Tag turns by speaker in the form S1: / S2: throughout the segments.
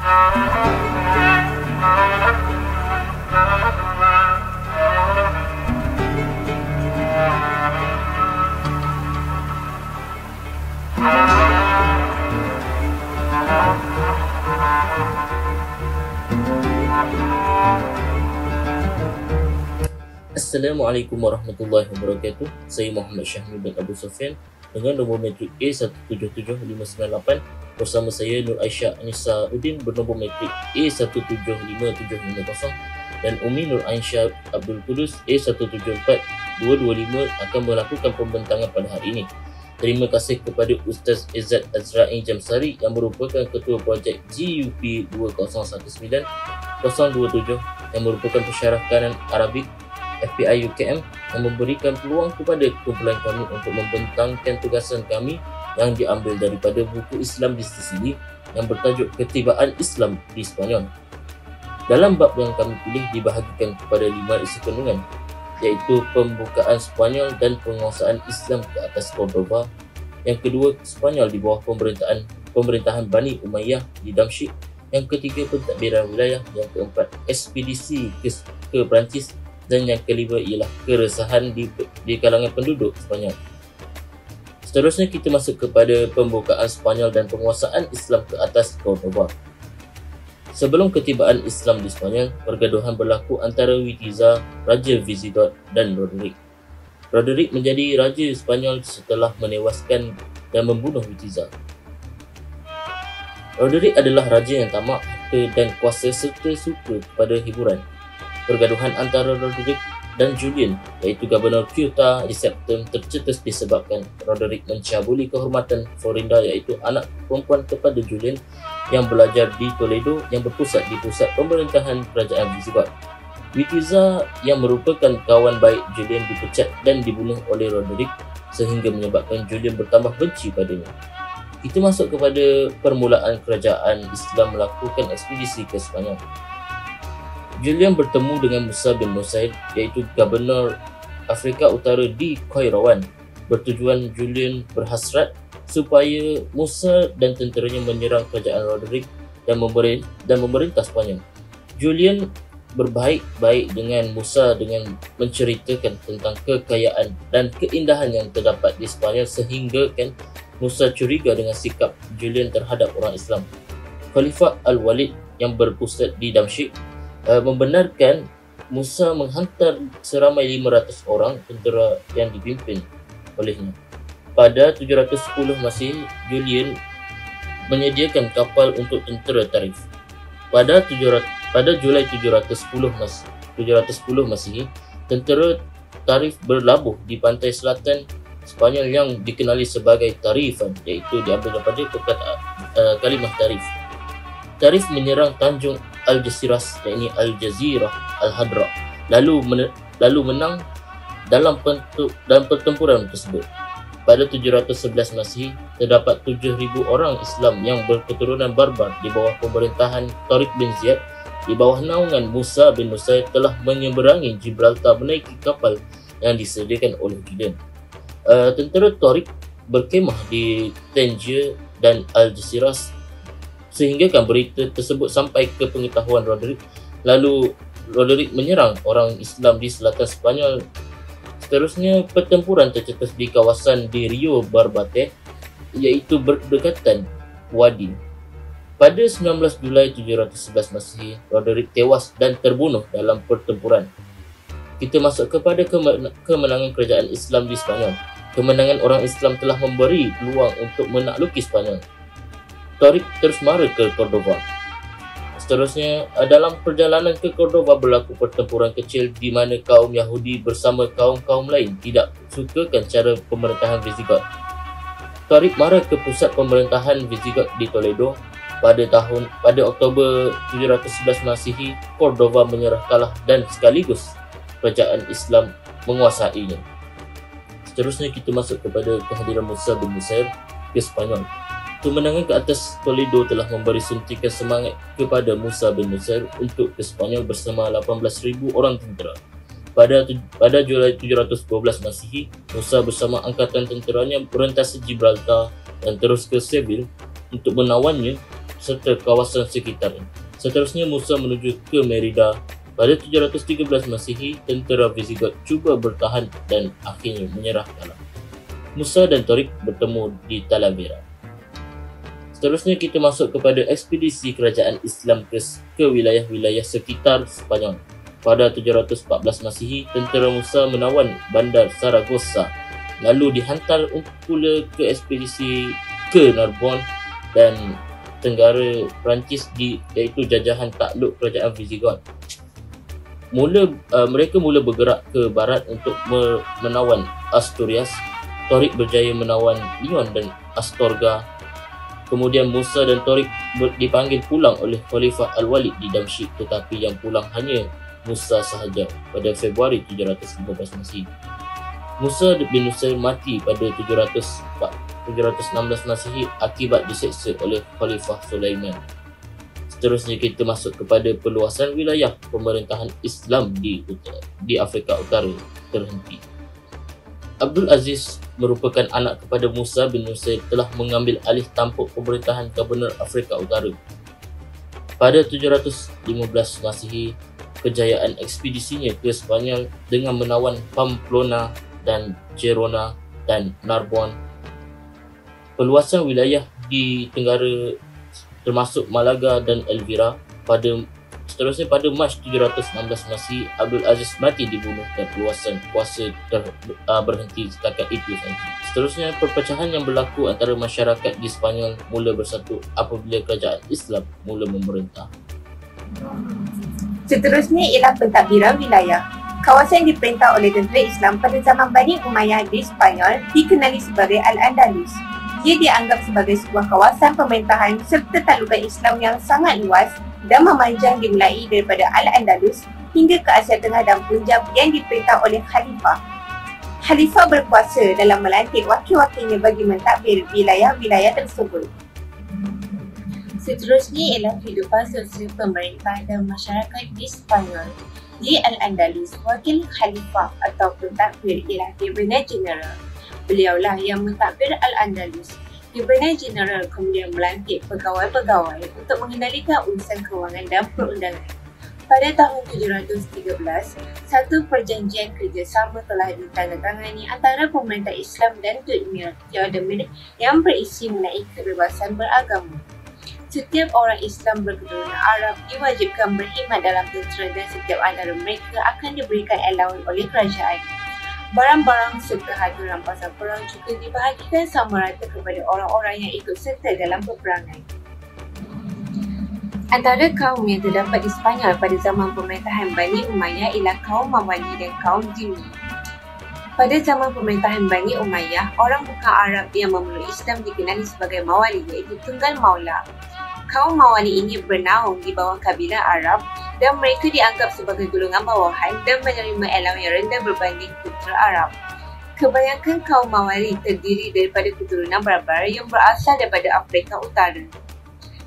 S1: Assalamualaikum warahmatullahi wabarakatuh. Saya Muhammad Syahmi bin Abu Sufyan dengan nombor matrik A177598. Bersama saya Nur Aisyah Anissa Udin bernombor matrik A175750 dan Umi Nur Aisyah Abdul Kudus A174225 akan melakukan pembentangan pada hari ini. Terima kasih kepada Ustaz Izzat Azra'i Jamsari yang merupakan Ketua Projek GUP 2019027 yang merupakan pensyarah kanan Arabik FPI UKM yang memberikan peluang kepada kumpulan kami untuk membentangkan tugasan kami yang diambil daripada buku Islam di Sisili yang bertajuk Ketibaan Islam di Spanyol. Dalam bab yang kami pilih dibahagikan kepada 5 isi kandungan, iaitu pembukaan Spanyol dan penguasaan Islam ke atas Cordoba. Yang kedua, Spanyol di bawah pemerintahan Bani Umayyah di Damsyik. Yang ketiga, pentadbiran wilayah. Yang keempat, ekspedisi ke Perancis. Dan yang kelima ialah keresahan di kalangan penduduk Spanyol. Seterusnya kita masuk kepada pembukaan Spanyol dan penguasaan Islam ke atas Cordoba. Sebelum ketibaan Islam di Spanyol, pergaduhan berlaku antara Witiza, Raja Visigot dan Roderick. Roderick menjadi Raja Spanyol setelah menewaskan dan membunuh Witiza. Roderick adalah raja yang tamak, harta dan kuasa serta suka kepada hiburan. Pergaduhan antara Roderick dan Julian, iaitu Gubernur Ceuta di Septem, tercetus disebabkan Roderick mencabuli kehormatan Florinda, iaitu anak perempuan kepada Julian yang belajar di Toledo yang berpusat di pusat pemerintahan kerajaan Visigot. Witiza yang merupakan kawan baik Julian dipecat dan dibunuh oleh Roderick sehingga menyebabkan Julian bertambah benci padanya. Kita masuk kepada permulaan kerajaan Islam melakukan ekspedisi ke Spanyol. Julian bertemu dengan Musa bin Nusair, iaitu Gubernur Afrika Utara di Qairawan. Bertujuan Julian berhasrat supaya Musa dan tenteranya menyerang kerajaan Roderick dan memerintah Spanyol. Julian berbaik-baik dengan Musa dengan menceritakan tentang kekayaan dan keindahan yang terdapat di Spanyol sehingga Musa curiga dengan sikap Julian terhadap orang Islam. Khalifah Al-Walid yang berpusat di Damsyik membenarkan Musa menghantar seramai 500 orang tentera yang dipimpin olehnya. Pada 710 Masihi, Julian menyediakan kapal untuk tentera Tarif. Pada Julai 710 Masihi, tentera Tarif berlabuh di pantai selatan Spanyol yang dikenali sebagai Tarifan, iaitu diambil daripada kalimah Tarif. Tarif menyerang Tanjung Algeciras, yakni Al-Jazirah Al-Hadra, lalu menang dalam pertempuran tersebut. Pada 711 Masihi, terdapat 7,000 orang Islam yang berketurunan Barbar di bawah pemerintahan Tariq bin Ziyad di bawah naungan Musa bin Nusair telah menyeberangi Gibraltar menaiki kapal yang disediakan oleh Julian. Tentera Tariq berkemah di Tangier dan Algeciras sehingga berita tersebut sampai ke pengetahuan Roderick. Lalu Roderick menyerang orang Islam di selatan Spanyol. Seterusnya, pertempuran tercetus di kawasan di Rio Barbate, iaitu berdekatan Wadi. Pada 19 Julai 711 Masihi, Roderick tewas dan terbunuh dalam pertempuran. Kita masuk kepada kemenangan kerajaan Islam di Spanyol. Kemenangan orang Islam telah memberi peluang untuk menakluki Spanyol. Tariq terus mara ke Cordoba. Seterusnya, dalam perjalanan ke Cordoba berlaku pertempuran kecil di mana kaum Yahudi bersama kaum-kaum lain tidak sukakan cara pemerintahan Visigot. Tariq mara ke pusat pemerintahan Visigot di Toledo. Pada Oktober 711 Masihi, Cordoba menyerah kalah dan sekaligus kerajaan Islam menguasainya. Seterusnya kita masuk kepada kehadiran Musa bin Nusair ke Spanyol. Kemenangan ke atas Toledo telah memberi suntikan semangat kepada Musa bin Nusair untuk ke Spanyol bersama 18,000 orang tentera. Pada Julai 712 Masihi, Musa bersama angkatan tenteranya merentasi Gibraltar dan terus ke Seville untuk menawannya serta kawasan sekitarnya. Seterusnya Musa menuju ke Merida. Pada 713 Masihi, tentera Visigot cuba bertahan dan akhirnya menyerah kalah. Musa dan Tariq bertemu di Talavera. Seterusnya kita masuk kepada ekspedisi kerajaan Islam ke wilayah-wilayah sekitar Sepanyol. Pada 714 Masihi, tentera Musa menawan bandar Saragossa, lalu dihantar pula ke ekspedisi ke Narbonne dan Tenggara Perancis iaitu jajahan takluk kerajaan Visigot. Mereka mula bergerak ke barat untuk menawan Asturias. Tariq berjaya menawan Lyon dan Astorga. Kemudian Musa dan Tariq dipanggil pulang oleh Khalifah Al-Walid di Damsyik, tetapi yang pulang hanya Musa sahaja pada Februari 715 Masihi. Musa bin Nusair mati pada 716 Masihi akibat diseksa oleh Khalifah Sulaiman. Seterusnya kita masuk kepada perluasan wilayah pemerintahan Islam di Afrika Utara terhenti. Abdul Aziz merupakan anak kepada Musa bin Nusair telah mengambil alih tampuk pemerintahan Gubernur Afrika Utara. Pada 715 Masihi, kejayaan ekspedisinya ke Sepanyol dengan menawan Pamplona dan Gerona dan Narbonne. Perluasan wilayah di Tenggara termasuk Malaga dan Elvira. Seterusnya pada Mac 716 Masihi, Abdul Aziz mati dibunuh dan perluasan kuasa berhenti setakat itu saja. Seterusnya, perpecahan yang berlaku antara masyarakat di Sepanyol mula bersatu apabila kerajaan Islam mula memerintah.
S2: Seterusnya ialah pentadbiran wilayah. Kawasan yang diperintah oleh tentera Islam pada zaman Bani Umayyah di Sepanyol dikenali sebagai Al-Andalus. Ia dianggap sebagai sebuah kawasan pemerintahan serta talukan Islam yang sangat luas dan memanjang dimulai daripada Al-Andalus hingga ke Asia Tengah dan Punjab yang diperintah oleh Khalifah. Khalifah berkuasa dalam melantik wakil-wakilnya bagi mentadbir wilayah-wilayah tersebut. Seterusnya ialah kehidupan sosial pemerintah dan masyarakat di Sepanyol. Di Al-Andalus, wakil Khalifah atau pentadbir ialah Gubernur Jeneral. Beliaulah yang mentadbir Al-Andalus. Gubernur Jeneral kemudian melantik pegawai-pegawai untuk mengendalikan urusan kewangan dan perundangan. Pada tahun 713, satu perjanjian kerjasama telah ditandatangani antara pemerintah Islam dan Tun Yadamir yang berisi mengenai kebebasan beragama. Setiap orang Islam berketurunan Arab diwajibkan berkhidmat dalam tentera dan setiap antara mereka akan diberikan allowance oleh kerajaan. Barang-barang serta harta rampasan perang juga dibahagikan sama rata kepada orang-orang yang ikut serta dalam peperangan. Antara kaum yang terdapat di Sepanyol pada zaman pemerintahan Bani Umayyah ialah kaum Mawali dan kaum Zimmi. Pada zaman pemerintahan Bani Umayyah, orang bukan Arab yang memeluk Islam dikenali sebagai Mawali, iaitu Tunggal Maula. Kaum Mawali ini bernaung di bawah kabilah Arab dan mereka dianggap sebagai golongan bawahan dan menerima allowance yang rendah berbanding putera Arab. Kebanyakan kaum Mawali terdiri daripada keturunan barbar yang berasal daripada Afrika Utara.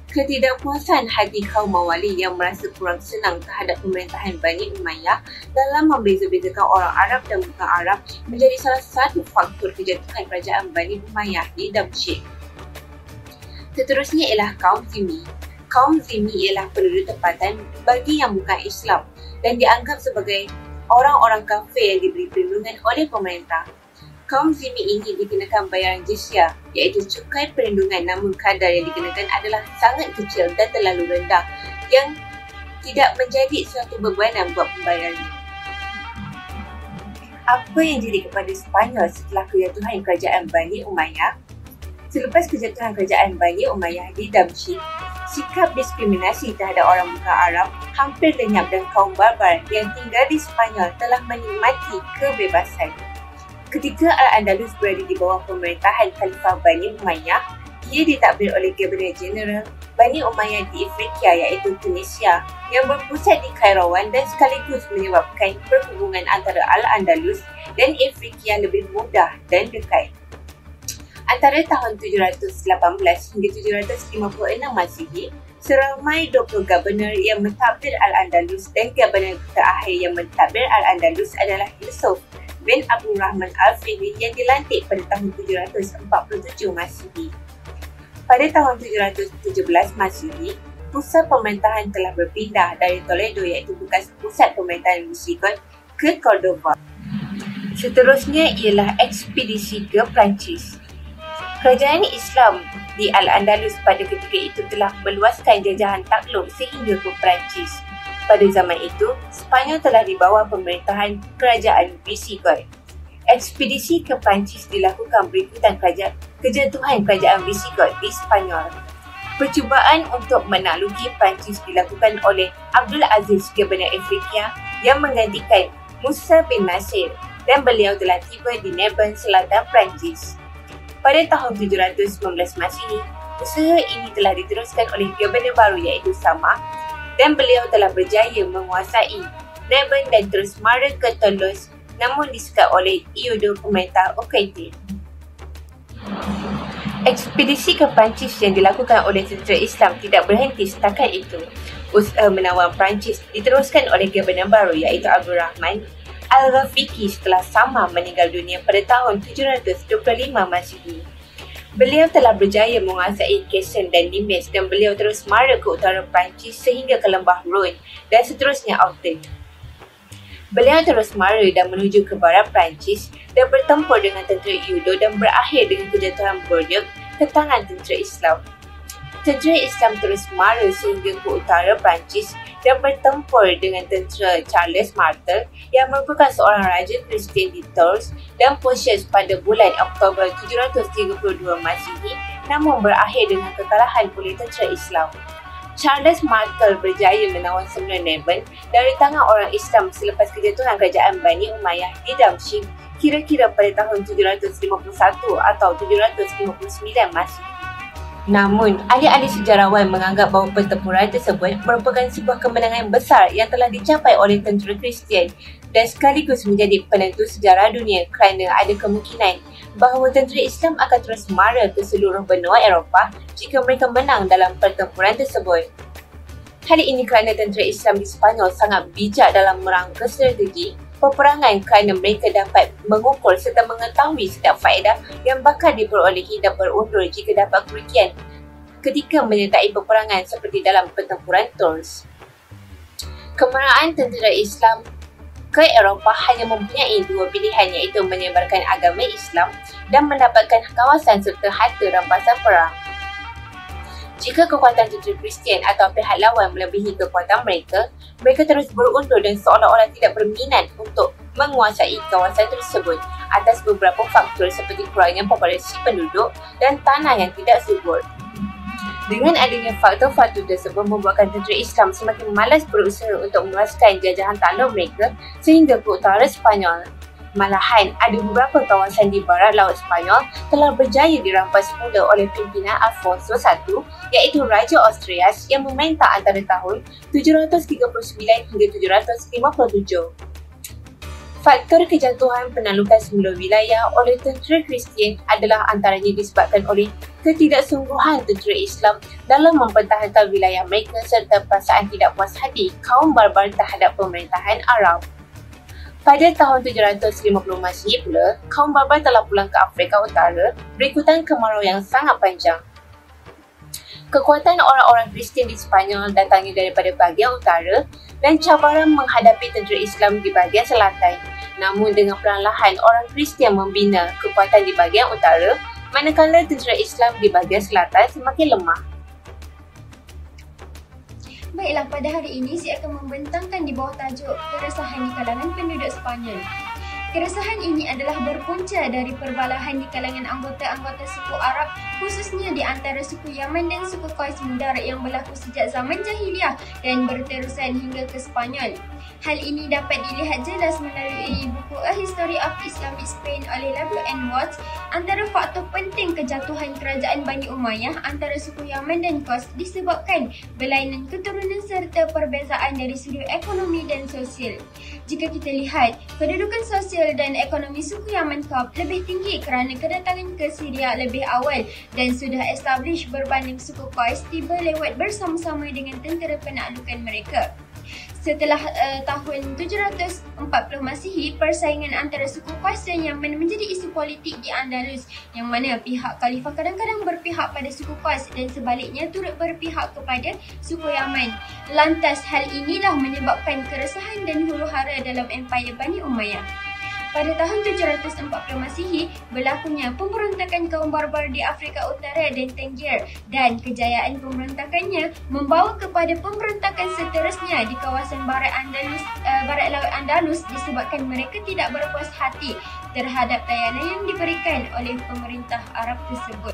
S2: Ketidakpuasan hati kaum Mawali yang merasa kurang senang terhadap pemerintahan Bani Umayyah dalam membeza-bezakan orang Arab dan bukan Arab menjadi salah satu faktor kejatuhan kerajaan Bani Umayyah di Damsyik. Seterusnya ialah kaum Zimmi. Kaum Zimmi ialah penduduk tempatan bagi yang bukan Islam dan dianggap sebagai orang-orang kafir yang diberi perlindungan oleh pemerintah. Kaum Zimmi ini dikenakan bayaran jizyah, iaitu cukai perlindungan, namun kadar yang dikenakan adalah sangat kecil dan terlalu rendah yang tidak menjadi suatu bebanan buat pembayarannya. Apa yang jadi kepada Sepanyol setelah kejatuhan kerajaan Bani Umayyah? Selepas kejatuhan kerajaan Bani Umayyah di Damsyik, sikap diskriminasi terhadap orang bukan Arab hampir lenyap dan kaum barbar yang tinggal di Sepanyol telah menikmati kebebasan. Ketika Al-Andalus berada di bawah pemerintahan Khalifah Bani Umayyah, ia ditadbir oleh Gubernur Jeneral Bani Umayyah di Afrika iaitu Tunisia yang berpusat di Kairawan dan sekaligus menyebabkan perhubungan antara Al-Andalus dan Afrika lebih mudah dan dekat. Antara tahun 718 hingga 756 Masihi, seramai 20 gubernur yang mentadbir Al-Andalus dan gubernur terakhir yang mentadbir Al-Andalus adalah Yusuf bin Abdul Rahman Al-Fihri yang dilantik pada tahun 747 Masihi. Pada tahun 717 Masihi, pusat pemerintahan telah berpindah dari Toledo iaitu bekas pusat pemerintahan Visigot ke Cordova. Seterusnya ialah ekspedisi ke Perancis. Kerajaan Islam di Al-Andalus pada ketika itu telah meluaskan jajahan takluk sehingga ke Perancis. Pada zaman itu, Sepanyol telah di bawah pemerintahan kerajaan Visigot. Ekspedisi ke Perancis dilakukan berikutan kejatuhan kerajaan Visigot di Sepanyol. Percubaan untuk menakluki Perancis dilakukan oleh Abdul Aziz Ghabenat Afrika yang menggantikan Musa bin Nasir dan beliau telah tiba di Narbonne, selatan Perancis. Pada tahun 719 Masihi, usaha ini telah diteruskan oleh Ghabenat baru iaitu Sama, dan beliau telah berjaya menguasai Narbonne dan terus mara ke Toulouse, namun disekat oleh Eudore pemerintah Occident. Ekspedisi ke Perancis yang dilakukan oleh tentera Islam tidak berhenti setakat itu. Usaha menawan Perancis diteruskan oleh Ghabenat baru iaitu Abdul Rahman Al-Ghafiqi setelah Sama meninggal dunia pada tahun 725 Masihi. Beliau telah berjaya menguasai Caen dan Nimes dan beliau terus mara ke utara Perancis sehingga ke lembah Rhône dan seterusnya Autun. Beliau terus mara dan menuju ke barat Perancis dan bertempur dengan tentera Eudore dan berakhir dengan kejatuhan Bordeaux ke tangan tentera Islam. Tentera Islam terus mara sehingga ke utara Perancis dan bertempur dengan tentera Charles Martel yang merupakan seorang raja Kristian di Tours dan Poitiers pada bulan Oktober 732 Masihi, namun berakhir dengan kekalahan oleh tentera Islam. Charles Martel berjaya menawan semula Narbonne dari tangan orang Islam selepas kejatuhan kerajaan Bani Umayyah di Damsyik kira-kira pada tahun 751 atau 759 Masihi. Namun, ahli-ahli sejarawan menganggap bahawa pertempuran tersebut merupakan sebuah kemenangan besar yang telah dicapai oleh tentera Kristian dan sekaligus menjadi penentu sejarah dunia kerana ada kemungkinan bahawa tentera Islam akan terus mara ke seluruh benua Eropah jika mereka menang dalam pertempuran tersebut. Hal ini kerana tentera Islam di Sepanyol sangat bijak dalam merangka strategi peperangan kerana mereka dapat mengukur serta mengetahui setiap faedah yang bakal diperolehi dan berundur jika dapat kerugian ketika menyertai peperangan seperti dalam pertempuran Tours. Kemeraan tentera Islam ke Eropah hanya mempunyai dua pilihan iaitu menyebarkan agama Islam dan mendapatkan kawasan serta harta rampasan perang. Jika kekuatan tentera Kristian atau pihak lawan melebihi kekuatan mereka, mereka terus berundur dan seolah-olah tidak berminat untuk menguasai kawasan tersebut atas beberapa faktor seperti kurangnya populasi penduduk dan tanah yang tidak subur. Dengan adanya faktor-faktor tersebut membuatkan tentera Islam semakin malas berusaha untuk meluaskan jajahan takluk mereka sehingga ke utara Sepanyol. Malahan, ada beberapa kawasan di barat laut Sepanyol telah berjaya dirampas mula oleh pimpinan Alfonso I iaitu Raja Austrias yang memerintah antara tahun 739 hingga 757. Faktor kejatuhan penaklukan semula wilayah oleh tentera Kristian adalah antaranya disebabkan oleh ketidaksungguhan tentera Islam dalam mempertahankan wilayah mereka serta perasaan tidak puas hati kaum barbar terhadap pemerintahan Arab. Pada tahun 750 Masihi pula, kaum barbar telah pulang ke Afrika Utara berikutan kemarau yang sangat panjang. Kekuatan orang-orang Kristian di Sepanyol datangnya daripada bahagian utara dan cabaran menghadapi tentera Islam di bahagian selatan. Namun dengan perlahan orang Kristian membina kekuatan di bahagian utara, manakala tentera Islam di bahagian selatan semakin lemah.
S3: Baiklah, pada hari ini saya akan membentangkan di bawah tajuk keresahan di kalangan penduduk Sepanyol. Keresahan ini adalah berpunca dari perbalahan di kalangan anggota-anggota suku Arab, khususnya di antara suku Yaman dan suku Qais Mudar yang berlaku sejak zaman Jahiliyah dan berterusan hingga ke Sepanyol. Hal ini dapat dilihat jelas melalui buku A History of Islamic Spain oleh W.N. Watts. Antara faktor penting kejatuhan kerajaan Bani Umayyah antara suku Yaman dan Qais disebabkan berlainan keturunan serta perbezaan dari sudut ekonomi dan sosial. Jika kita lihat, kedudukan sosial dan ekonomi suku Yaman Qais lebih tinggi kerana kedatangan ke Syria lebih awal dan sudah establish berbanding suku Qais tiba lewat bersama-sama dengan tentera penaklukan mereka. Setelah tahun 740 Masihi, persaingan antara suku Qais dan Yaman menjadi isu politik di Andalus, yang mana pihak khalifah kadang-kadang berpihak pada suku Qais dan sebaliknya turut berpihak kepada suku Yaman. Lantas hal inilah menyebabkan keresahan dan huru-hara dalam Empayar Bani Umayyah. Pada tahun 740 Masihi, berlakunya pemberontakan kaum Barbar di Afrika Utara dan Tangier, dan kejayaan pemberontakannya membawa kepada pemberontakan seterusnya di kawasan barat laut Andalus disebabkan mereka tidak berpuas hati terhadap layanan yang diberikan oleh pemerintah Arab tersebut.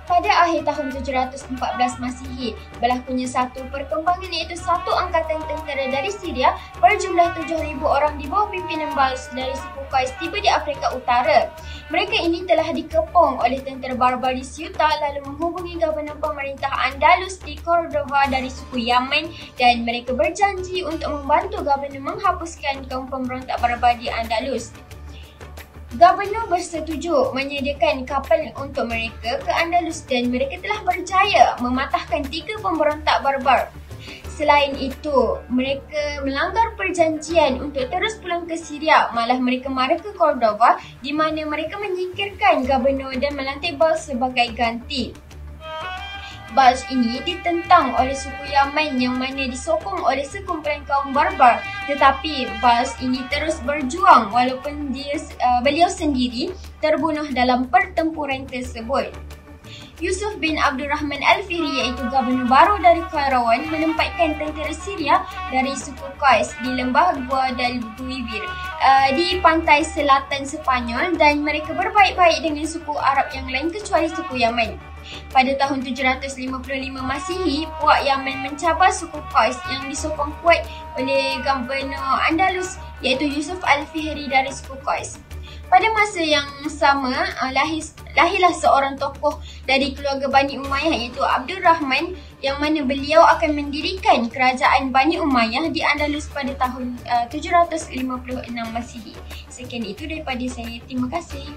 S3: Pada akhir tahun 714 Masihi, berlakunya satu perkembangan iaitu satu angkatan tentera dari Syria berjumlah 7,000 orang di bawah pimpinan Bals dari suku Qais tiba di Afrika Utara. Mereka ini telah dikepung oleh tentera Barbar di Ceuta lalu menghubungi Gubernur Pemerintah Andalus di Cordova dari suku Yaman, dan mereka berjanji untuk membantu Gubernur menghapuskan kaum pemberontak Barbar di Andalus. Gubernur bersetuju menyediakan kapal untuk mereka ke Andalus dan mereka telah berjaya mematahkan 3 pemberontak Barbar. Selain itu, mereka melanggar perjanjian untuk terus pulang ke Syria, malah mereka mara ke Cordova di mana mereka menyingkirkan Gubernur dan melantik Bals sebagai ganti. Bals ini ditentang oleh suku Yaman yang mana disokong oleh sekumpulan kaum Barbar, tetapi Bals ini terus berjuang walaupun beliau sendiri terbunuh dalam pertempuran tersebut. Yusuf bin Abdurrahman Al-Fihri iaitu Gubernur baru dari Qayrawan menempatkan tentera Syria dari suku Qais di lembah Guadalquivir di pantai selatan Sepanyol, dan mereka berbaik-baik dengan suku Arab yang lain kecuali suku Yaman. Pada tahun 755 Masihi, puak Yaman mencabar suku Qais yang disokong kuat oleh Gubernur Andalus iaitu Yusuf Al-Fihri dari suku Qais. Pada masa yang sama, lahirlah seorang tokoh dari keluarga Bani Umayyah iaitu Abdul Rahman, yang mana beliau akan mendirikan kerajaan Bani Umayyah di Andalus pada tahun 756 Masihi. Sekian itu daripada saya. Terima kasih.